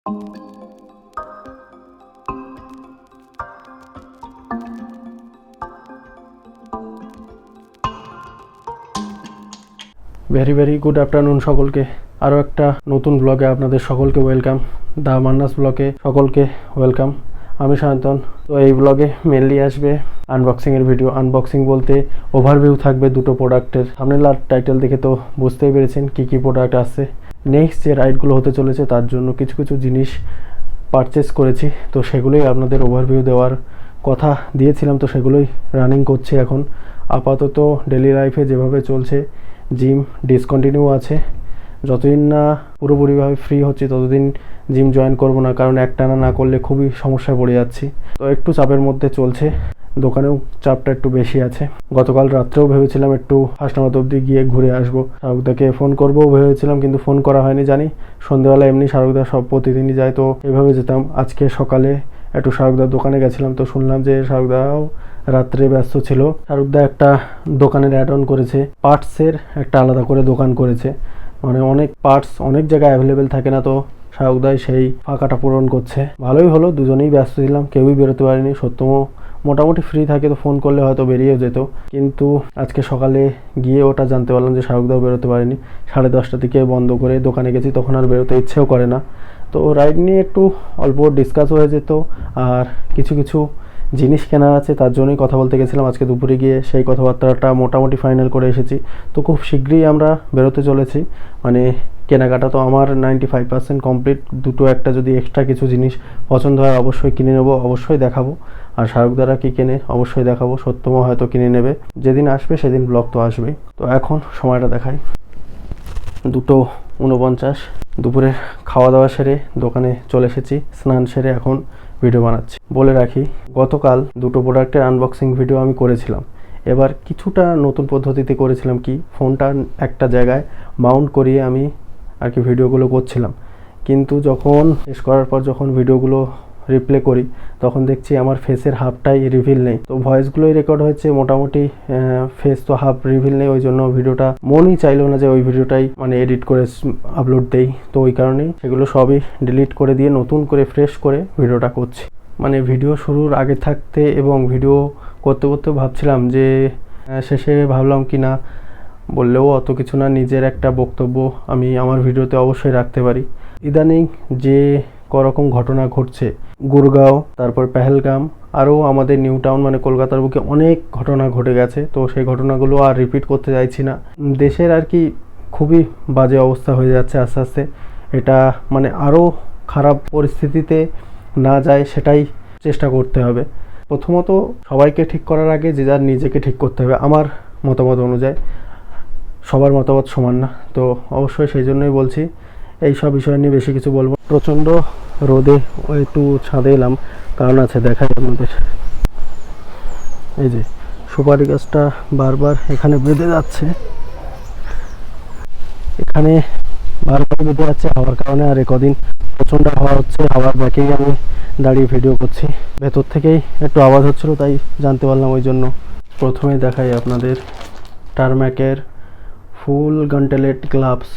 Very very good afternoon সকলকে। আরও একটা নতুন ব্লগে আপনাদের সকলকে ওয়েলকাম। দ্য মান্নাস ব্লগে সকলকে ওয়েলকাম। আমি সায়ন্তন। তো এই ব্লগে মেনলি আসবে আনবক্সিংয়ের ভিডিও। আনবক্সিং বলতে ওভারভিউ থাকবে দুটো প্রোডাক্টের। থাম্বনেল আর টাইটেল দেখে তো বুঝতেই পেরেছেন কী কী প্রোডাক্ট আসছে। নেক্সট যে রাইডগুলো হতে চলেছে তার জন্য কিছু কিছু জিনিস পারচেস করেছি, তো সেগুলোই আপনাদের ওভারভিউ দেওয়ার কথা দিয়েছিলাম, তো সেগুলোই রানিং করছি এখন। আপাতত ডেলি লাইফে যেভাবে চলছে, জিম ডিসকন্টিনিউ আছে। যতদিন না পুরোপুরিভাবে ফ্রি হচ্ছি ততদিন জিম জয়েন করব না, কারণ একটানা না করলে খুবই সমস্যায় পড়ে যাচ্ছি। তো একটু চাপের মধ্যে চলছে, দোকানেও চাপটা একটু বেশি আছে। গতকাল রাত্রেও ভেবেছিলাম একটু হাসনাবাদ অবধি গিয়ে ঘুরে আসবো, শাহরুখদাকে ফোন করবো ভেবেছিলাম, কিন্তু ফোন করা হয়নি। জানি সন্ধ্যেবেলা এমনি শাহরুখদা সব প্রতিদিনই যায়, তো এভাবে যেতাম। আজকে সকালে একটু শাহরুখদার দোকানে গেছিলাম, তো শুনলাম যে শাহরুখদাও রাত্রে ব্যস্ত ছিল। শাহরুখদা একটা দোকানের অ্যাড অন করেছে, পার্টসের একটা আলাদা করে দোকান করেছে। মানে অনেক পার্টস অনেক জায়গায় অ্যাভেলেবেল থাকে না, তো শাহরুখদাই সেই ফাঁকাটা পূরণ করছে। ভালোই হলো, দুজনেই ব্যস্ত ছিলাম, কেউই বেরোতে পারিনি। সত্যমও মোটামুটি ফ্রি থাকে, তো ফোন করলে হয়তো বেরিয়েও যেত, কিন্তু আজকে সকালে গিয়ে ওটা জানতে পারলাম যে শাহরুখদাও বেরোতে পারেনি। 10:30 থেকে বন্ধ করে দোকানে গেছি, তখন আর বেরোতে ইচ্ছেও করে না। তো রাইড নিয়ে একটু অল্প ডিসকাস হয়ে যেত, আর কিছু কিছু জিনিস কেনার আছে, তার জন্যই কথা বলতে গেছিলাম। আজকে দুপুরে গিয়ে সেই কথাবার্তাটা মোটামুটি ফাইনাল করে এসেছি। তো খুব শীঘ্রই আমরা বেরোতে চলেছি। মানে কেনাকাটা তো আমার 95% কমপ্লিট। দুটো একটা যদি এক্সট্রা কিছু জিনিস পছন্দ হয় অবশ্যই কিনে নেবো, অবশ্যই দেখাবো। আর শাহরুখদারা কী কেনে অবশ্যই দেখাবো। সত্যমও হয়তো কিনে নেবে, যেদিন আসবে সেদিন ব্লগ তো আসবেই। তো এখন সময়টা দেখাই 2:49। দুপুরের খাওয়া দাওয়া সেরে দোকানে চলে এসেছি, স্নান সেরে এখন ভিডিও বানাচ্ছি। বলে রাখি, গতকাল দুটো প্রোডাক্টের আনবক্সিং ভিডিও আমি করেছিলাম। এবার কিছুটা নতুন পদ্ধতিতে করেছিলাম, কি ফোনটা একটা জায়গায় মাউন্ট করিয়ে আমি আর কি ভিডিওগুলো করছিলাম। কিন্তু যখন শেষ করার পর যখন ভিডিওগুলো রিপ্লে করি তখন দেখছি আমার ফেসের হাফটাই রিভিল নেই। তো ভয়েসগুলোই রেকর্ড হয়েছে মোটামুটি, ফেস তো হাফ রিভিল নেই। ওই জন্য ভিডিওটা মনই চাইলো না যে ওই ভিডিওটাই মানে এডিট করে আপলোড দেই। তো ওই কারণেই সেগুলো সবই ডিলিট করে দিয়ে নতুন করে ফ্রেশ করে ভিডিওটা করছি। মানে ভিডিও শুরুর আগে থাকতে এবং ভিডিও করতে করতে ভাবছিলাম যে শেষে ভাবলাম কি না বললেও অত কিছু না, নিজের একটা বক্তব্য আমি আমার ভিডিওতে অবশ্যই রাখতে পারি। ইদানিং যে করকম ঘটনা ঘটছে, গুরগাঁও, তারপর পেহেলগাম, আরও আমাদের নিউ টাউন মানে কলকাতার বুকে অনেক ঘটনা ঘটে গেছে। তো সেই ঘটনাগুলো আর রিপিট করতে চাইছি না। দেশের আর কি খুবই বাজে অবস্থা হয়ে যাচ্ছে আস্তে আস্তে। এটা মানে আরও খারাপ পরিস্থিতিতে না যায় সেটাই চেষ্টা করতে হবে। প্রথমত সবাইকে ঠিক করার আগে যে যার নিজেকে ঠিক করতে হবে, আমার মতামত অনুযায়ী। সবার মতামত সমান না, তো অবশ্যই সেই জন্যই বলছি। এই সব বিষয় নিয়ে বেশি কিছু বলবো। প্রচণ্ড রোদে একটু ছাদে এলাম, কারণ আছে দেখাই আপনাদের। এই যে সুপারি গাছটা বারবার এখানে বেঁধে যাচ্ছে, এখানে বারবার বেঁধে যাচ্ছে হাওয়ার কারণে। আর কদিন প্রচণ্ড হাওয়া হচ্ছে, হাওয়ার ব্যাকেই আমি দাঁড়িয়ে ভিডিও করছি। ভেতর থেকেই একটু আওয়াজ হচ্ছিলো, তাই জানতে পারলাম। ওই জন্য প্রথমে দেখাই আপনাদের টারম্যাকের ফুল গান্টেলেট গ্লাভস।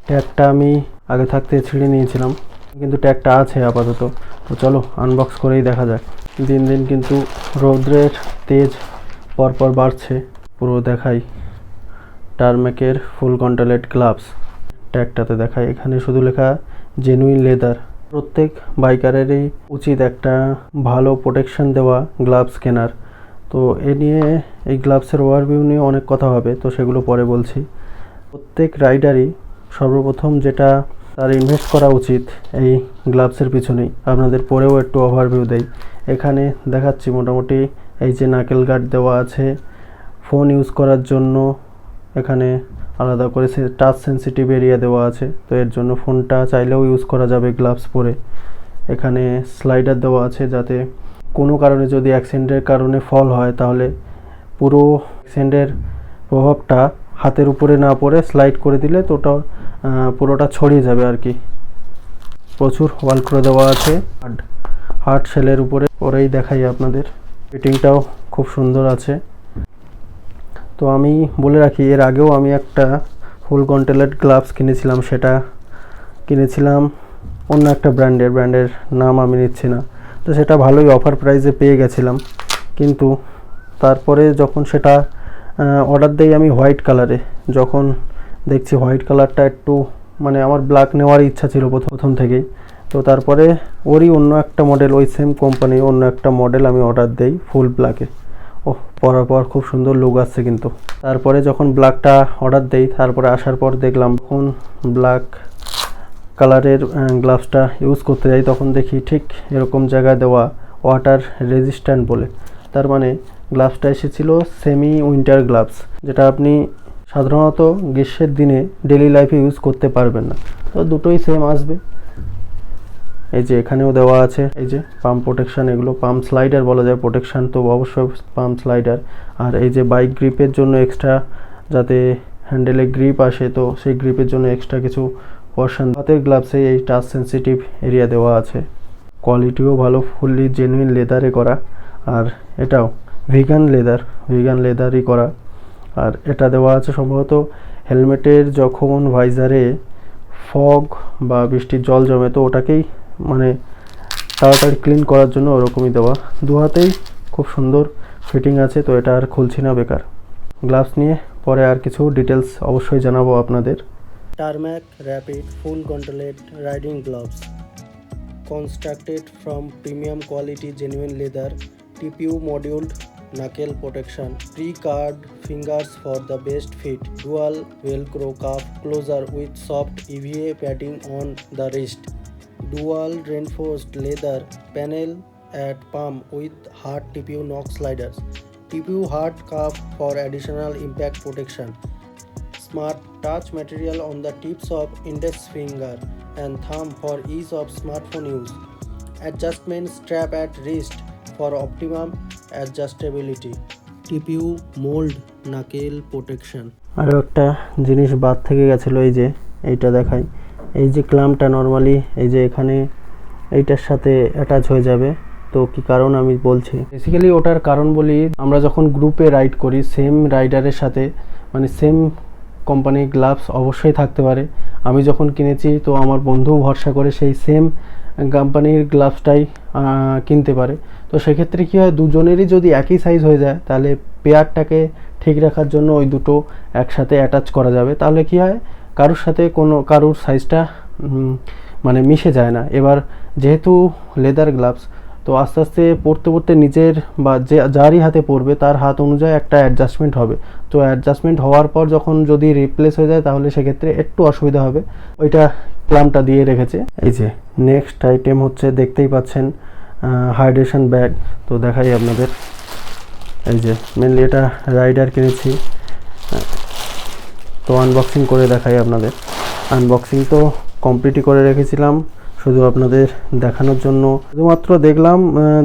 ট্যাগটা আমি আগে থাকতে ছিঁড়ে নিয়েছিলাম, কিন্তু ট্যাগটা আছে আপাতত। তো চলো আনবক্স করেই দেখা যাক। দিন দিন কিন্তু রৌদ্রের তেজ পরপর বাড়ছে। পুরো দেখাই টারম্যাকের ফুল গান্টেলেট গ্লাভস। ট্যাগটাতে দেখাই, এখানে শুধু লেখা জেনুইন লেদার। প্রত্যেক বাইকারেরই উচিত একটা ভালো প্রোটেকশন দেওয়া গ্লাভস কেনার। তো এ নিয়ে এই গ্লাভসের ওভারভিউ নিয়ে অনেক কথা হবে, তো সেগুলো পরে বলছি। প্রত্যেক রাইডারই সর্বপ্রথম যেটা তার ইনভেস্ট করা উচিত এই গ্লাভসের পিছনেই। আপনাদের পরেও একটু ওভারভিউ দেই। এখানে দেখাচ্ছি মোটামুটি এই যে নাকেল গার্ড দেওয়া আছে ফোন ইউজ করার জন্য। এখানে আলাদা করে টাচ সেন্সিটিভ এরিয়া দেওয়া আছে, তো এর জন্য ফোনটা চাইলেও ইউজ করা যাবে গ্লাভস পরে। এখানে স্লাইডার দেওয়া আছে, যাতে কোনো কারণে যদি অ্যাক্সিডেন্টের কারণে ফল হয় তাহলে পুরো অ্যাক্সিডেন্টের প্রভাবটা হাতের উপরে না পড়ে স্লাইড করে দিলে তো ওটা পুরোটা ছড়িয়ে যাবে আর কি। প্রচুর ওয়াল করে দেওয়া আছে হার্ড শেলের উপরে। পরেই দেখাই আপনাদের, ফিটিংটাও খুব সুন্দর আছে। তো আমি বলে রাখি, এর আগেও আমি একটা ফুল গান্টেলেট গ্লাভস কিনেছিলাম। সেটা কিনেছিলাম অন্য একটা ব্র্যান্ডের নাম আমি নিচ্ছি না। তো সেটা ভালোই অফার প্রাইসে পেয়ে গেছিলাম, কিন্তু তারপরে যখন সেটা অর্ডার দেই আমি হোয়াইট কালারে, যখন দেখছি হোয়াইট কালারটা একটু মানে আমার ব্ল্যাক নেওয়ার ইচ্ছা ছিল প্রথম থেকেই। তো তারপরে ওরই অন্য একটা মডেল, ওই সেম কোম্পানি অন্য একটা মডেল আমি অর্ডার দেই ফুল ব্ল্যাকে। পরার পর খুব সুন্দর লুক আসছে, কিন্তু তারপরে যখন ব্ল্যাকটা অর্ডার দেই তারপরে আসার পর দেখলাম যখন ব্ল্যাক কালারের গ্লাভসটা ইউজ করতে যাই তখন দেখি ঠিক এরকম জায়গায় দেওয়া ওয়াটার রেজিস্ট্যান্ট বলে। তার মানে গ্লাভসটা এসেছিল সেমি উইন্টার গ্লাভস, যেটা আপনি সাধারণত গ্রীষ্মের দিনে ডেলি লাইফে ইউজ করতে পারবেন না। তো দুটোই সেম আসবে। এই যে এখানেও দেওয়া আছে এই যে পাম্প প্রোটেকশান, এগুলো পাম্প স্লাইডার বলা যায়, প্রোটেকশান তো অবশ্যই পাম্প স্লাইডার। আর এই যে বাইক গ্রিপের জন্য এক্সট্রা, যাতে হ্যান্ডেলে গ্রিপ আসে, তো সেই গ্রিপের জন্য এক্সট্রা কিছু পোর্শন হাতের গ্লাভসে এই টাচ সেন্সিটিভ এরিয়া দেওয়া আছে। কোয়ালিটিও ভালো, ফুললি জেনুইন লেদারে করা, আর এটাও ভিগান লেদারই করা। আর এটা দেওয়া আছে সম্ভবত হেলমেটের যখন ভাইজারে ফগ বা বৃষ্টির জল জমে তো ওটাকেই মানে তাড়াতাড়ি ক্লিন করার জন্য ওরকমই দেওয়া। দু হাতেই খুব সুন্দর ফিটিং আছে, তো এটা আর খুলছি না বেকার। গ্লাভস নিয়ে পরে আর কিছু ডিটেলস অবশ্যই জানাবো আপনাদের। Tarmac rapid full gauntlet riding gloves, constructed from premium quality genuine leather, TPU moduled knuckle protection, pre-carved fingers for the best fit, dual velcro cuff closure with soft EVA padding on the wrist, dual reinforced leather panel at palm with hard TPU knock sliders, TPU hard cuff for additional impact protection, smart touch material on the tips of index finger and thumb for ease of smartphone use, adjustment strap at wrist for optimum adjustability, TPU mold knuckle protection। আরও একটা জিনিস বাদ থেকে গেছিলো, এই যে এইটা দেখাই, এই যে ক্লাম্পটা নর্মালি এই যে এখানে এইটার সাথে অ্যাটাচ হয়ে যাবে। তো কি কারণ আমি বলছি, বেসিক্যালি ওটার কারণ বলি, আমরা যখন গ্রুপে রাইড করি সেম রাইডারের সাথে মানে সেম কোম্পানির গ্লাভস অবশ্যই থাকতে পারে। আমি যখন কিনেছি তো আমার বন্ধু ভরসা করে সেই সেম কোম্পানির গ্লাভসটাই কিনতে পারে। তো সেক্ষেত্রে কী হয়, দুজনেরই যদি একই সাইজ হয়ে যায় তাহলে পেয়ারটাকে ঠিক রাখার জন্য ওই দুটো একসাথে অ্যাটাচ করা যাবে। তাহলে কী হয়, কারোর সাথে কারোর সাইজটা মানে মিশে যায় না। এবার যেহেতু লেদার গ্লাভস, তো আস্তে আস্তে পরতে নিজের বা যারই হাতে পড়বে তার হাত অনুযায়ী একটা অ্যাডজাস্টমেন্ট হবে। তো অ্যাডজাস্টমেন্ট হওয়ার পর যখন যদি রিপ্লেস হয়ে যায় তাহলে সেক্ষেত্রে একটু অসুবিধা হবে। ওইটা ক্লাম্পটা দিয়ে রেখেছে। এই যে নেক্সট আইটেম হচ্ছে, দেখতেই পাচ্ছেন হাইড্রেশন ব্যাগ। তো দেখাই আপনাদের, এই যে মেনলি এটা রাইডার কিনেছি, তো আনবক্সিং করে দেখাই আপনাদের। আনবক্সিং তো কমপ্লিটই করে রেখেছিলাম, শুধু আপনাদের দেখানোর জন্য শুধুমাত্র দেখলাম।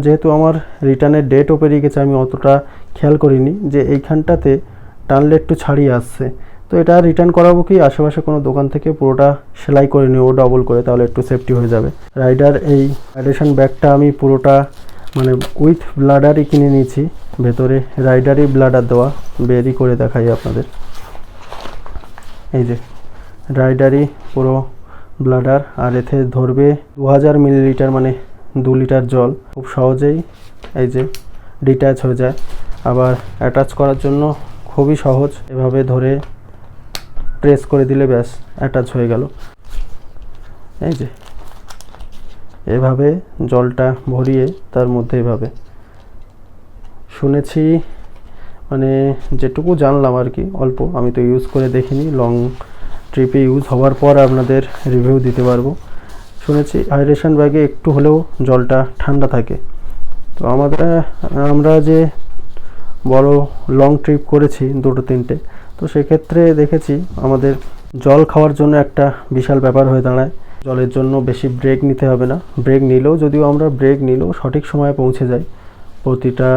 যেহেতু আমার রিটার্নের ডেটও পেরিয়ে গেছে, আমি অতটা খেয়াল করিনি যে এইখানটাতে টানলে একটু ছাড়িয়ে আসছে। তো এটা রিটার্ন করাবো কি আশেপাশে কোনো দোকান থেকে পুরোটা সেলাই করে নেবো ডবল করে, তাহলে একটু সেফটি হয়ে যাবে। রাইডার এই হাইড্রেশন ব্যাগটা আমি পুরোটা মানে উইথ ব্লাডারই কিনে নিয়েছি, ভেতরে রাইডারই ব্লাডার দেওয়া। বেরি করে দেখাই আপনাদের, এই যে রাইডারই পুরো ব্লাডার, আর এতে ধরবে 2000 মিলিলিটার মানে 2 লিটার জল। খুব সহজেই এই যে ডিট্যাচ হয়ে যায়। আবার অ্যাটাচ করার জন্য খুবই সহজ, এভাবে ধরে প্রেস করে দিলে ব্যাস অ্যাটাচ হয়ে গেল। এই যে এভাবে জলটা ভরিয়ে তার মধ্যে এভাবে, শুনেছি মানে যেটুকু জানলাম আর কি অল্প, আমি তো ইউজ করে দেখিনি, লং ট্রিপে ইউজ হওয়ার পর আপনাদের রিভিউ দিতে পারবো। শুনেছি হাইড্রেশন ব্যাগে একটু হলেও জলটা ঠান্ডা থাকে। তো আমরা যে বড় লং ট্রিপ করেছি 2-3টে, তো সেক্ষেত্রে দেখেছি আমাদের জল খাওয়ার জন্য একটা বিশাল ব্যাপার হয়ে দাঁড়ায়। জলের জন্য বেশি ব্রেক নিতে হবে না, ব্রেক নিলেও যদিও আমরা ব্রেক নিলেও সঠিক সময়ে পৌঁছে যাই প্রতিটা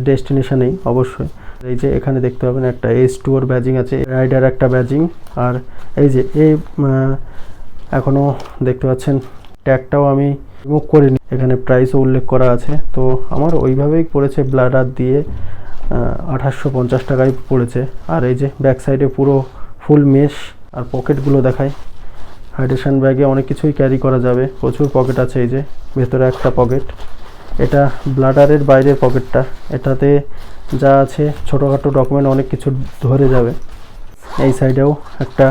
ডেস্টিনেশনেই অবশ্যই। এই যে এখানে দেখতে পাবেন একটা H2O ব্যাজিং আছে, রাইডার একটা ব্যাজিং। আর এই যে এই এখনও দেখতে পাচ্ছেন ট্যাগটাও আমি রিমুভ করিনি, এখানে প্রাইসও উল্লেখ করা আছে। তো আমার ওইভাবেই পড়েছে, ব্লাডার দিয়ে 2850 টাকায় পড়েছে। আর এই যে ব্যাক সাইডে পুরো ফুল মেশ, আর পকেটগুলো দেখাই, হাইড্রেশন ব্যাগে অনেক কিছুই ক্যারি করা যাবে, প্রচুর পকেট আছে। এই যে ভেতরে একটা পকেট, এটা ব্লাডারের বাইরের পকেটটা, এটাতে যা আছে ছোটোখাটো ডকুমেন্ট অনেক কিছু ধরে যাবে। এই সাইডেও একটা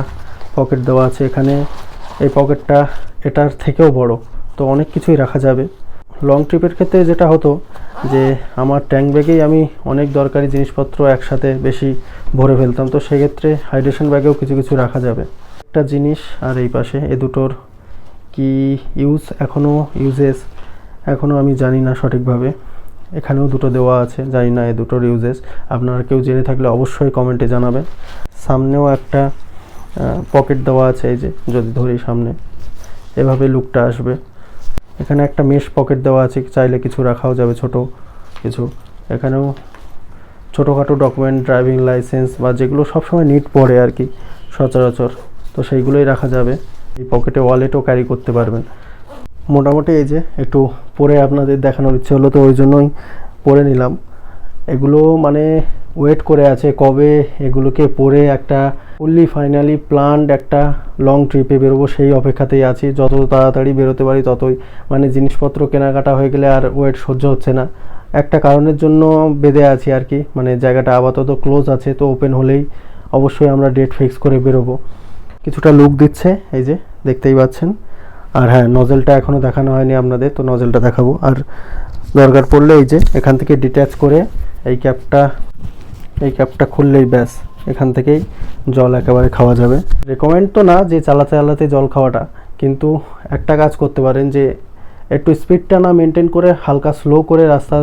পকেট দেওয়া আছে, এখানে এই পকেটটা এটার থেকেও বড়, তো অনেক কিছুই রাখা যাবে। লং ট্রিপের ক্ষেত্রে যেটা হতো যে আমার ট্যাঙ্ক ব্যাগেই আমি অনেক দরকারি জিনিসপত্র একসাথে বেশি ভরে ফেলতাম, তো সেক্ষেত্রে হাইড্রেশন ব্যাগেও কিছু কিছু রাখা যাবে। একটা জিনিস আর এই পাশে এ দুটোর কি ইউজেস এখনও আমি জানি না সঠিকভাবে। এখানেও দুটো দেওয়া আছে, জানি না এ দুটোর ইউজেস, আপনারা কেউ জেনে থাকলে অবশ্যই কমেন্টে জানাবেন। সামনেও একটা পকেট দেওয়া আছে, এই যে যদি ধরি সামনে এভাবে লুকটা আসবে। এখানে একটা মেশ পকেট দেওয়া আছে, চাইলে কিছু রাখাও যাবে ছোট কিছু। এখানেও ছোটোখাটো ডকুমেন্ট, ড্রাইভিং লাইসেন্স বা যেগুলো সবসময় নিট পড়ে আর কি সচরাচর, তো সেইগুলোই রাখা যাবে। এই পকেটে ওয়ালেটও ক্যারি করতে পারবেন। মোটামুটি এই যে একটু পরে আপনাদের দেখানোর ইচ্ছে হলো, তো ওই জন্যই পরে নিলাম। এগুলো মানে ওয়েট করে আছে কবে এগুলোকে পরে একটা ফুললি ফাইনালি প্ল্যান্ড একটা লং ট্রিপে বেরোবো, সেই অপেক্ষাতেই আছি। যত তাড়াতাড়ি বেরোতে পারি ততই, মানে জিনিসপত্র কেনাকাটা হয়ে গেলে আর ওয়েট সহ্য হচ্ছে না। একটা কারণের জন্য বেঁধে আছি আর কি, মানে জায়গাটা আপাতত ক্লোজ আছে, তো ওপেন হলেই অবশ্যই আমরা ডেট ফিক্স করে বেরোবো। কিছুটা লুক দিচ্ছে, এই যে দেখতেই পাচ্ছেন। আর হ্যাঁ, নজেলটা এখনও দেখানো হয়নি আপনাদের, তো নজেলটা দেখাবো। আর দরকার পড়লে এই যে এখান থেকে ডিট্যাচ করে এই ক্যাপটা খুললেই ব্যাস, এখান থেকেই জল একেবারে খাওয়া যাবে। রেকমেন্ড তো না যে চালাতে চালাতে জল খাওয়াটা, কিন্তু একটা কাজ করতে পারেন যে একটু স্পিডটা না মেনটেন করে হালকা স্লো করে রাস্তা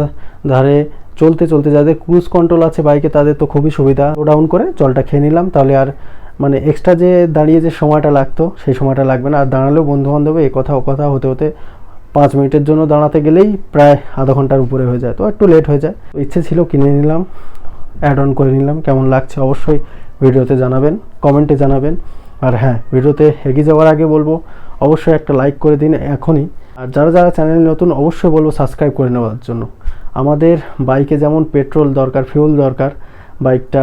ধারে চলতে চলতে, যাদের ক্রুজ কন্ট্রোল আছে বাইকে তাদের তো খুবই সুবিধা, স্লো ডাউন করে জলটা খেয়ে নিলাম, তাহলে আর মানে এক্সট্রা যে দাঁড়িয়ে যে সময়টা লাগতো সেই সময়টা লাগবে না। আর দাঁড়ালেও বন্ধুবান্ধবে এ কথা ও কথা হতে হতে 5 মিনিটের জন্য দাঁড়াতে গেলেই প্রায় আধা ঘন্টার উপরে হয়ে যায়, তো একটু লেট হয়ে যায়। তো ইচ্ছে ছিল কিনে নিলাম, অ্যাড অন করে নিলাম। কেমন লাগছে অবশ্যই ভিডিওতে জানাবেন, কমেন্টে জানাবেন। আর হ্যাঁ, ভিডিওতে এগিয়ে যাওয়ার আগে বলবো অবশ্যই একটা লাইক করে দিন এখনই। আর যারা যারা চ্যানেল নতুন অবশ্যই বলবো সাবস্ক্রাইব করে নেওয়ার জন্য। আমাদের বাইকে যেমন পেট্রোল দরকার, ফিউল দরকার বাইকটা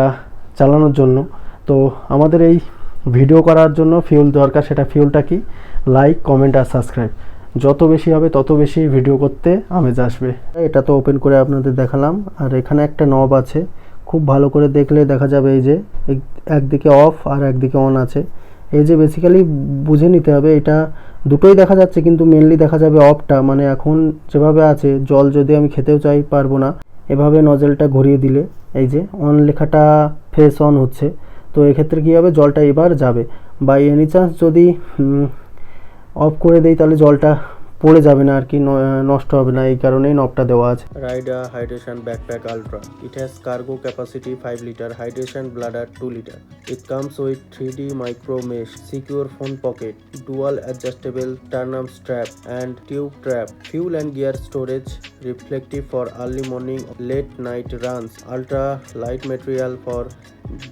চালানোর জন্য, তো আমাদের এই ভিডিও করার জন্য ফিউল দরকার। সেটা ফিউলটা কি? লাইক, কমেন্ট আর সাবস্ক্রাইব। যত বেশি হবে তত বেশি ভিডিও করতে আমেজ আসবে। এটা তো ওপেন করে আপনাদের দেখালাম। আর এখানে একটা নব আছে, খুব ভালো করে দেখলে দেখা যাবে এই যে একদিকে অফ আর একদিকে অন আছে। এই যে বেসিক্যালি বুঝে নিতে হবে, এটা দুটোই দেখা যাচ্ছে কিন্তু মেনলি দেখা যাবে অফটা। মানে এখন যেভাবে আছে, জল যদি আমি খেতেও চাই পারবো না। এভাবে নজেলটা ঘুরিয়ে দিলে এই যে অন লেখাটা ফেস অন হচ্ছে, তো এক্ষেত্রে কী হবে, জলটা এবার যাবে। বাই এনি চান্স যদি অফ করে দেই তাহলে জলটা পড়ে যাবে না আর কি, নষ্ট হবে না, এই কারণেই নবটা দেওয়া আছে। রাইডা hydration backpack ultra, it has cargo capacity 5 litre, hydration bladder 2 litre. It comes with 3D micro mesh, secure phone pocket, dual adjustable turn-up strap and tube trap, fuel and gear storage, reflective for early morning, late night runs, ultra light material for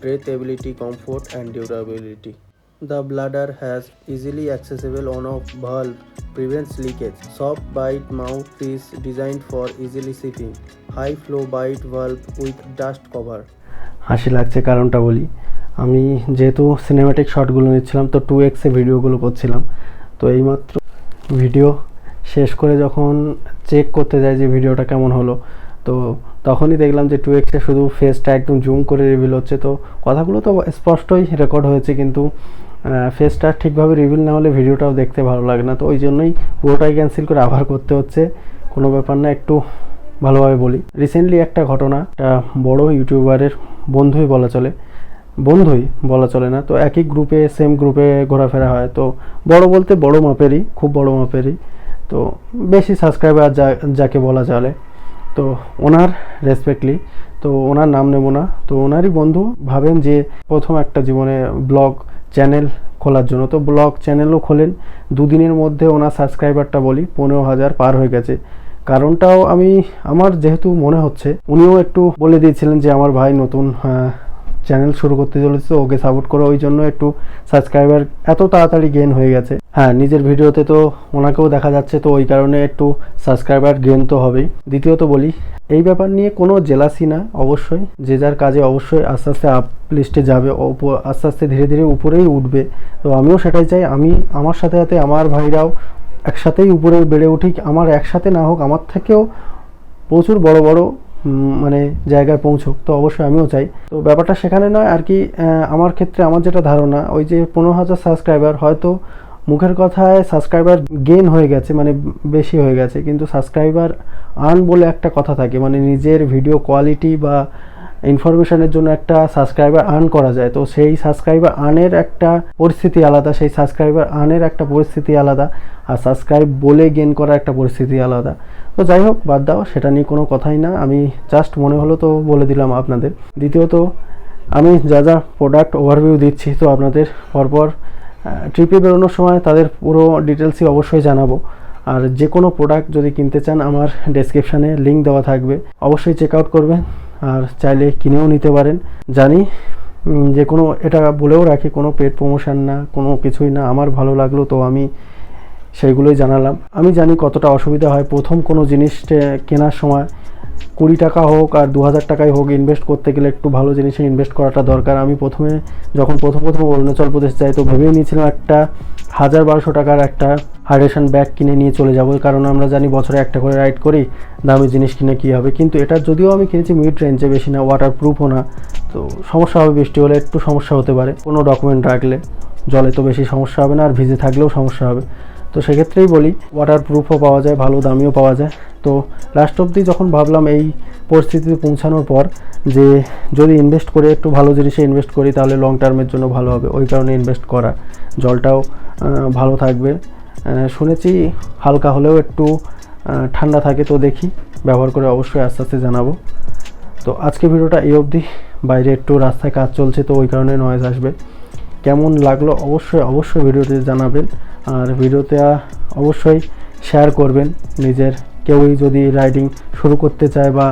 breathability, comfort and durability. The bladder has easily accessible on-off valve, prevents leakage. Soft bite mouthpiece designed for easily sipping. High flow bite valve with dust cover. হাসি লাগছে কারণটা বলি। আমি যেহেতু cinematic শটগুলো নিচ্ছিলাম, তো 2x ভিডিওগুলো করছিলাম, তো এইমাত্র ভিডিও শেষ করে যখন চেক করতে যাই যে ভিডিওটা কেমন হলো, তো তখনই দেখলাম যে 2x শুধু ফেসটা একদম জুম করে রিভিল হচ্ছে। তো কথাগুলো তো স্পষ্টই রেকর্ড হয়েছে, কিন্তু ফেসটা ঠিকভাবে রিভিল না হলে ভিডিওটাও দেখতে ভালো লাগে না। তো ওই জন্যই পুরোটাই ক্যান্সেল করে আবার করতে হচ্ছে। কোনো ব্যাপার না, একটু ভালোভাবে বলি। রিসেন্টলি একটা ঘটনা, একটা বড় ইউটিউবারের বন্ধুই বলা চলে না, তো একই গ্রুপে, সেম গ্রুপে ঘোরাফেরা হয়। তো বড় বলতে বড় মাপেরই, খুব বড় মাপেরই, তো বেশি সাবস্ক্রাইবার যাকে বলা চলে। তো ওনার রেসপেক্টলি, তো ওনার নাম নেব না, তো ওনারই বন্ধু ভাবেন যে প্রথম একটা জীবনে ব্লগ চ্যানেল খোলার জন্য, তো ব্লগ চ্যানেলও খোলেন। 2 দিনের মধ্যে ওনার সাবস্ক্রাইবারটা বলি 15,000 পার হয়ে গেছে। কারণটাও আমার যেহেতু মনে হচ্ছে, উনিও একটু বলে দিয়েছিলেন যে আমার ভাই নতুন চ্যানেল শুরু করতে চলেছে, ওকে সাপোর্ট করো। ওই জন্য একটু সাবস্ক্রাইবার এত তাড়াতাড়ি গেইন হয়ে গেছে। হ্যাঁ, নিজের ভিডিওতে তো ওনাকেও দেখা যাচ্ছে, তো ওই কারণে একটু সাবস্ক্রাইবার গেইন তো হবেই। দ্বিতীয়ত বলি, এই ব্যাপার নিয়ে কোনো জেলাসি না, অবশ্যই যে যার কাজে অবশ্যই আস্তে আস্তে আপ লিস্টে যাবে, আস্তে আস্তে ধীরে ধীরে উপরেই উঠবে। তো আমিও সেটাই চাই, আমি আমার সাথে সাথে আমার ভাইরাও একসাথেই উপরে বেড়ে উঠি, আমার একসাথে না হোক, আমার থেকেও প্রচুর বড় বড় মানে জায়গায় পৌঁছুক, তো অবশ্যই আমিও চাই। তো ব্যাপারটা সেখানে নয় আর কি। আমার ক্ষেত্রে আমার যেটা ধারণা, ওই যে 15,000 সাবস্ক্রাইবার, হয়তো মুখের কথায় সাবস্ক্রাইবার গেইন হয়ে গেছে, মানে বেশি হয়ে গেছে, কিন্তু সাবস্ক্রাইবার আর্ন বলে একটা কথা থাকে, মানে নিজের ভিডিও কোয়ালিটি বা ইনফরমেশনের জন্য একটা সাবস্ক্রাইবার আর্ন করা যায়। তো সেই সাবস্ক্রাইবার আর্নের একটা পরিস্থিতি আলাদা, সেই সাবস্ক্রাইবার আর্নের একটা পরিস্থিতি আলাদা, আর সাবস্ক্রাইব বলে গেইন করা একটা পরিস্থিতি আলাদা। তো যাই হোক, বাদ দাও, সেটা নিয়ে কোনো কথাই না, আমি জাস্ট মনে হলো তো বলে দিলাম আপনাদের। দ্বিতীয়ত, আমি যা যা প্রোডাক্ট ওভারভিউ দিচ্ছি, তো আপনাদের পরপর ট্রিপে বেরোনোর সময় তাদের পুরো ডিটেলসই অবশ্যই জানাবো। আর যে কোনো প্রোডাক্ট যদি কিনতে চান, আমার ডেসক্রিপশানে লিঙ্ক দেওয়া থাকবে, অবশ্যই চেক আউট করবেন, আর চাইলে কিনেও নিতে পারেন। জানি যে কোনো, এটা বলেও রাখি, কোনো পেড প্রমোশন না, কোনো কিছুই না, আমার ভালো লাগলো তো আমি সেইগুলোই জানালাম। আমি জানি কতটা অসুবিধা হয় প্রথম কোনো জিনিস কেনার সময়, 20 টাকা হোক আর 2000 টাকাই হোক, ইনভেস্ট করতে গেলে একটু ভালো জিনিসে ইনভেস্ট করাটা দরকার। আমি যখন প্রথম অরুণাচল প্রদেশ যাই, তো ভেবেই নিয়েছিলাম একটা 1000-1200 টাকার একটা হাইড্রেশন ব্যাগ কিনে নিয়ে চলে যাবো, কারণ আমরা জানি বছরে একটা করে রাইড করি, দামি জিনিস কিনে কী হবে। কিন্তু এটা যদিও আমি কিনেছি মিড রেঞ্জে, বেশি না, ওয়াটার প্রুফও না, তো সমস্যা হবে, বৃষ্টি হলে একটু সমস্যা হতে পারে, কোনো ডকুমেন্ট রাখলে জলে তো বেশি সমস্যা হবে না, আর ভিজে থাকলেও সমস্যা হবে। তো সেক্ষেত্রেই বলি, ওয়াটার প্রুফও পাওয়া যায়, ভালো দামিও পাওয়া যায়। তো লাস্ট অবধি যখন ভাবলাম এই পরিস্থিতিতে পৌঁছানোর পর, যে যদি ইনভেস্ট করে একটু ভালো জিনিসে ইনভেস্ট করি, তাহলে লং টার্মের জন্য ভালো হবে, ওই কারণে ইনভেস্ট করা। জলটাও ভালো থাকবে, শুনেছি হালকা হলেও একটু ঠান্ডা থাকে, তো দেখি, ব্যবহার করে অবশ্যই আস্তে আস্তে জানাবো। তো আজকে ভিডিওটা এই অবধি। বাইরে একটু রাস্তায় কাজ চলছে, তো ওই কারণে নয়েজ আসবে। কেমন লাগলো অবশ্যই ভিডিওতে জানাবেন, আর ভিডিওতে অবশ্যই শেয়ার করবেন। নিজের কেউই যদি রাইডিং শুরু করতে চায় বা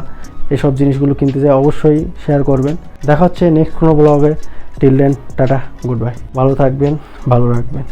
এসব জিনিসগুলো কিনতে চায়, অবশ্যই শেয়ার করবেন। দেখা হচ্ছে নেক্সট কোনো ব্লগে। Till then, tata, goodbye, ভালো থাকবেন, ভালো রাখবেন।